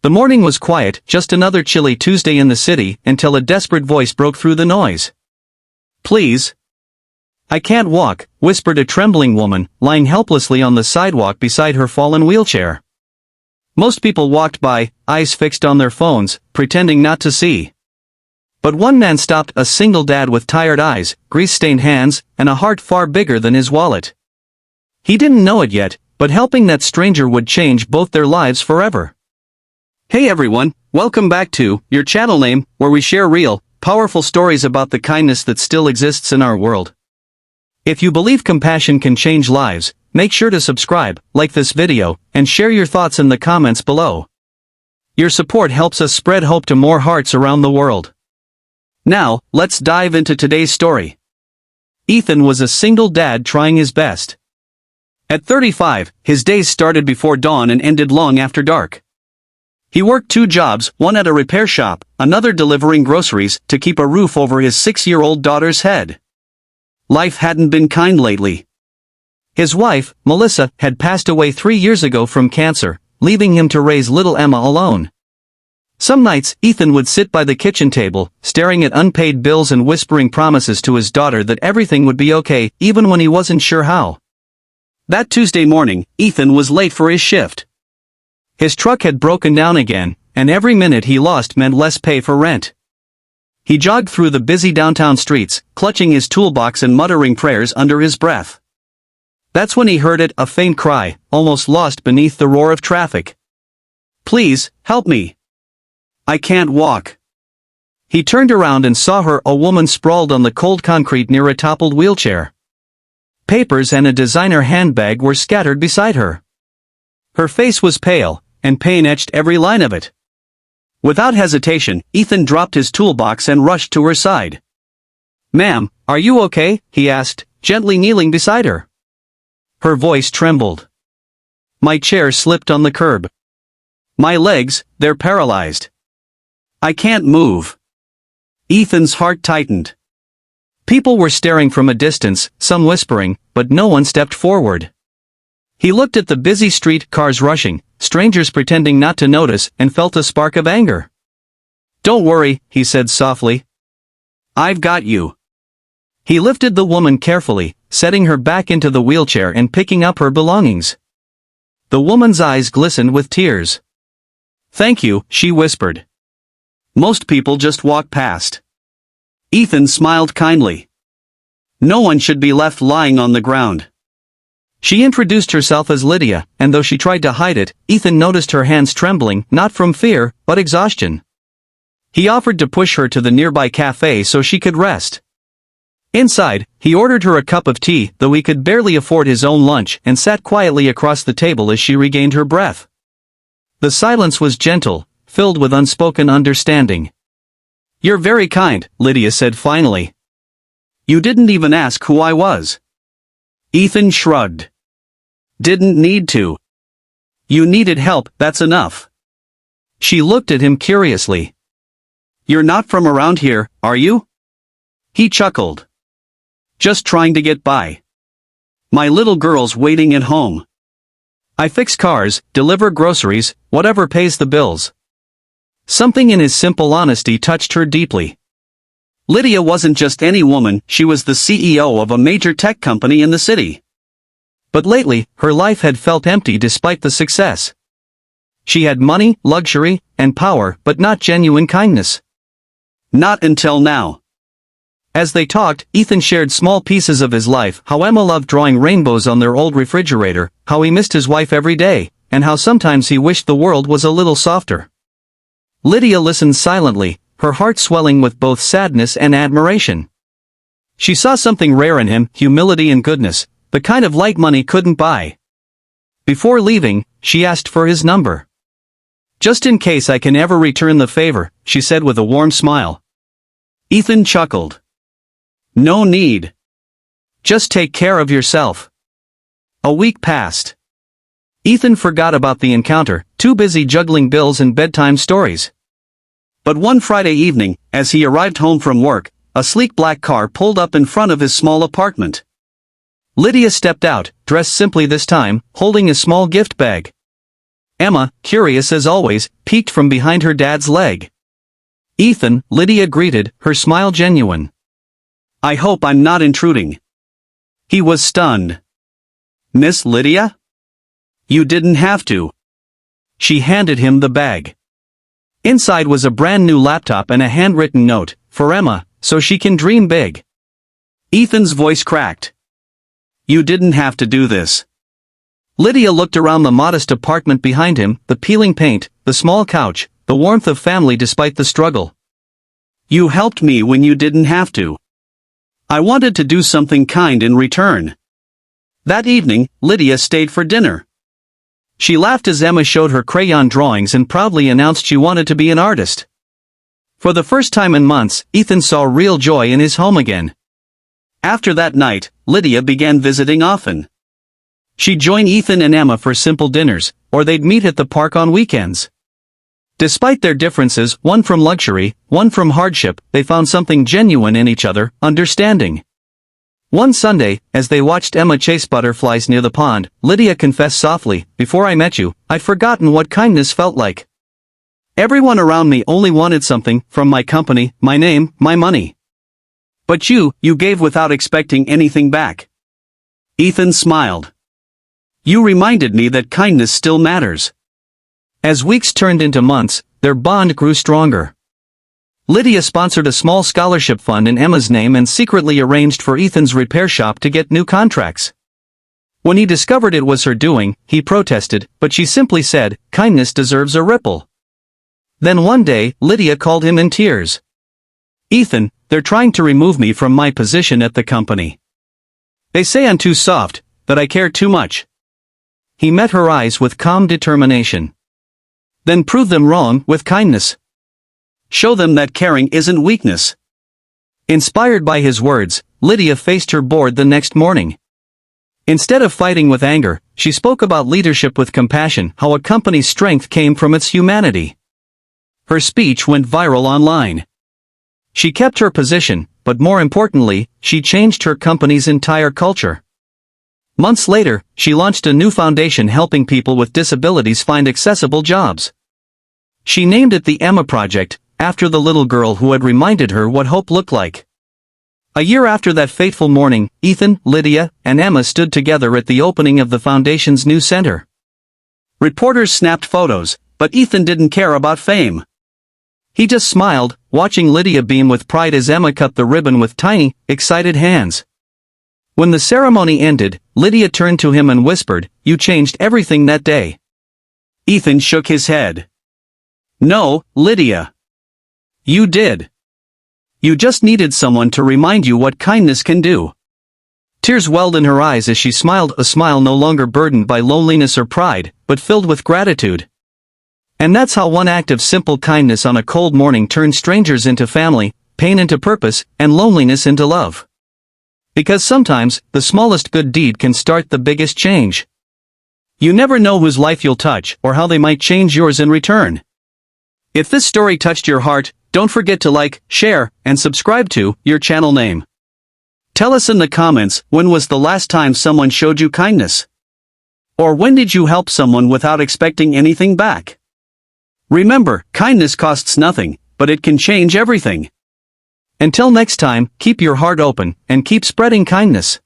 The morning was quiet, just another chilly Tuesday in the city, until a desperate voice broke through the noise. "Please." "I can't walk," whispered a trembling woman, lying helplessly on the sidewalk beside her fallen wheelchair. Most people walked by, eyes fixed on their phones, pretending not to see. But one man stopped, a single dad with tired eyes, grease-stained hands, and a heart far bigger than his wallet. He didn't know it yet, but helping that stranger would change both their lives forever. Hey everyone, welcome back to your channel name, where we share real, powerful stories about the kindness that still exists in our world. If you believe compassion can change lives, make sure to subscribe, like this video, and share your thoughts in the comments below. Your support helps us spread hope to more hearts around the world. Now, let's dive into today's story. Ethan was a single dad trying his best. At 35, his days started before dawn and ended long after dark. He worked 2 jobs, one at a repair shop, another delivering groceries, to keep a roof over his 6-year-old daughter's head. Life hadn't been kind lately. His wife, Melissa, had passed away 3 years ago from cancer, leaving him to raise little Emma alone. Some nights, Ethan would sit by the kitchen table, staring at unpaid bills and whispering promises to his daughter that everything would be okay, even when he wasn't sure how. That Tuesday morning, Ethan was late for his shift. His truck had broken down again, and every minute he lost meant less pay for rent. He jogged through the busy downtown streets, clutching his toolbox and muttering prayers under his breath. That's when he heard it, a faint cry, almost lost beneath the roar of traffic. "Please, help me. I can't walk." He turned around and saw her, a woman sprawled on the cold concrete near a toppled wheelchair. Papers and a designer handbag were scattered beside her. Her face was pale, and pain etched every line of it. Without hesitation, Ethan dropped his toolbox and rushed to her side. "Ma'am, are you okay?" he asked, gently kneeling beside her. Her voice trembled. "My chair slipped on the curb. My legs, they're paralyzed. I can't move." Ethan's heart tightened. People were staring from a distance, some whispering, but no one stepped forward. He looked at the busy street, cars rushing, strangers pretending not to notice, and felt a spark of anger. "Don't worry," he said softly. "I've got you." He lifted the woman carefully, setting her back into the wheelchair and picking up her belongings. The woman's eyes glistened with tears. "Thank you," she whispered. "Most people just walk past." Ethan smiled kindly. No one should be left lying on the ground. She introduced herself as Lydia, and though she tried to hide it, Ethan noticed her hands trembling, not from fear, but exhaustion. He offered to push her to the nearby cafe so she could rest. Inside, he ordered her a cup of tea, though he could barely afford his own lunch, and sat quietly across the table as she regained her breath. The silence was gentle, filled with unspoken understanding. "You're very kind," Lydia said finally. "You didn't even ask who I was." Ethan shrugged. "Didn't need to. You needed help, that's enough." She looked at him curiously. "You're not from around here, are you?" He chuckled. "Just trying to get by. My little girl's waiting at home. I fix cars, deliver groceries, whatever pays the bills." Something in his simple honesty touched her deeply. Lydia wasn't just any woman, she was the CEO of a major tech company in the city. But lately, her life had felt empty despite the success. She had money, luxury, and power, but not genuine kindness. Not until now. As they talked, Ethan shared small pieces of his life, how Emma loved drawing rainbows on their old refrigerator, how he missed his wife every day, and how sometimes he wished the world was a little softer. Lydia listened silently, her heart swelling with both sadness and admiration. She saw something rare in him, humility and goodness, the kind of light money couldn't buy. Before leaving, she asked for his number. "Just in case I can ever return the favor," she said with a warm smile. Ethan chuckled. "No need. Just take care of yourself." A week passed. Ethan forgot about the encounter, too busy juggling bills and bedtime stories. But one Friday evening, as he arrived home from work, a sleek black car pulled up in front of his small apartment. Lydia stepped out, dressed simply this time, holding a small gift bag. Emma, curious as always, peeked from behind her dad's leg. "Ethan," Lydia greeted, her smile genuine. "I hope I'm not intruding." He was stunned. "Miss Lydia? You didn't have to." She handed him the bag. Inside was a brand new laptop and a handwritten note, "For Emma, so she can dream big." Ethan's voice cracked. "You didn't have to do this." Lydia looked around the modest apartment behind him, the peeling paint, the small couch, the warmth of family despite the struggle. "You helped me when you didn't have to. I wanted to do something kind in return." That evening, Lydia stayed for dinner. She laughed as Emma showed her crayon drawings and proudly announced she wanted to be an artist. For the first time in months, Ethan saw real joy in his home again. After that night, Lydia began visiting often. She'd join Ethan and Emma for simple dinners, or they'd meet at the park on weekends. Despite their differences, one from luxury, one from hardship, they found something genuine in each other, understanding. One Sunday, as they watched Emma chase butterflies near the pond, Lydia confessed softly, "Before I met you, I'd forgotten what kindness felt like. Everyone around me only wanted something, from my company, my name, my money. But you gave without expecting anything back." Ethan smiled. "You reminded me that kindness still matters." As weeks turned into months, their bond grew stronger. Lydia sponsored a small scholarship fund in Emma's name and secretly arranged for Ethan's repair shop to get new contracts. When he discovered it was her doing, he protested, but she simply said, "Kindness deserves a ripple." Then one day, Lydia called him in tears. "Ethan, they're trying to remove me from my position at the company. They say I'm too soft, that I care too much." He met her eyes with calm determination. "Then prove them wrong with kindness. Show them that caring isn't weakness." Inspired by his words, Lydia faced her board the next morning. Instead of fighting with anger, she spoke about leadership with compassion, how a company's strength came from its humanity. Her speech went viral online. She kept her position, but more importantly, she changed her company's entire culture. Months later, she launched a new foundation helping people with disabilities find accessible jobs. She named it the Emma Project, after the little girl who had reminded her what hope looked like. A year after that fateful morning, Ethan, Lydia, and Emma stood together at the opening of the foundation's new center. Reporters snapped photos, but Ethan didn't care about fame. He just smiled, watching Lydia beam with pride as Emma cut the ribbon with tiny, excited hands. When the ceremony ended, Lydia turned to him and whispered, "You changed everything that day." Ethan shook his head. "No, Lydia. You did. You just needed someone to remind you what kindness can do." Tears welled in her eyes as she smiled, a smile no longer burdened by loneliness or pride, but filled with gratitude. And that's how one act of simple kindness on a cold morning turned strangers into family, pain into purpose, and loneliness into love. Because sometimes, the smallest good deed can start the biggest change. You never know whose life you'll touch, or how they might change yours in return. If this story touched your heart, don't forget to like, share, and subscribe to your channel name. Tell us in the comments, when was the last time someone showed you kindness? Or when did you help someone without expecting anything back? Remember, kindness costs nothing, but it can change everything. Until next time, keep your heart open, and keep spreading kindness.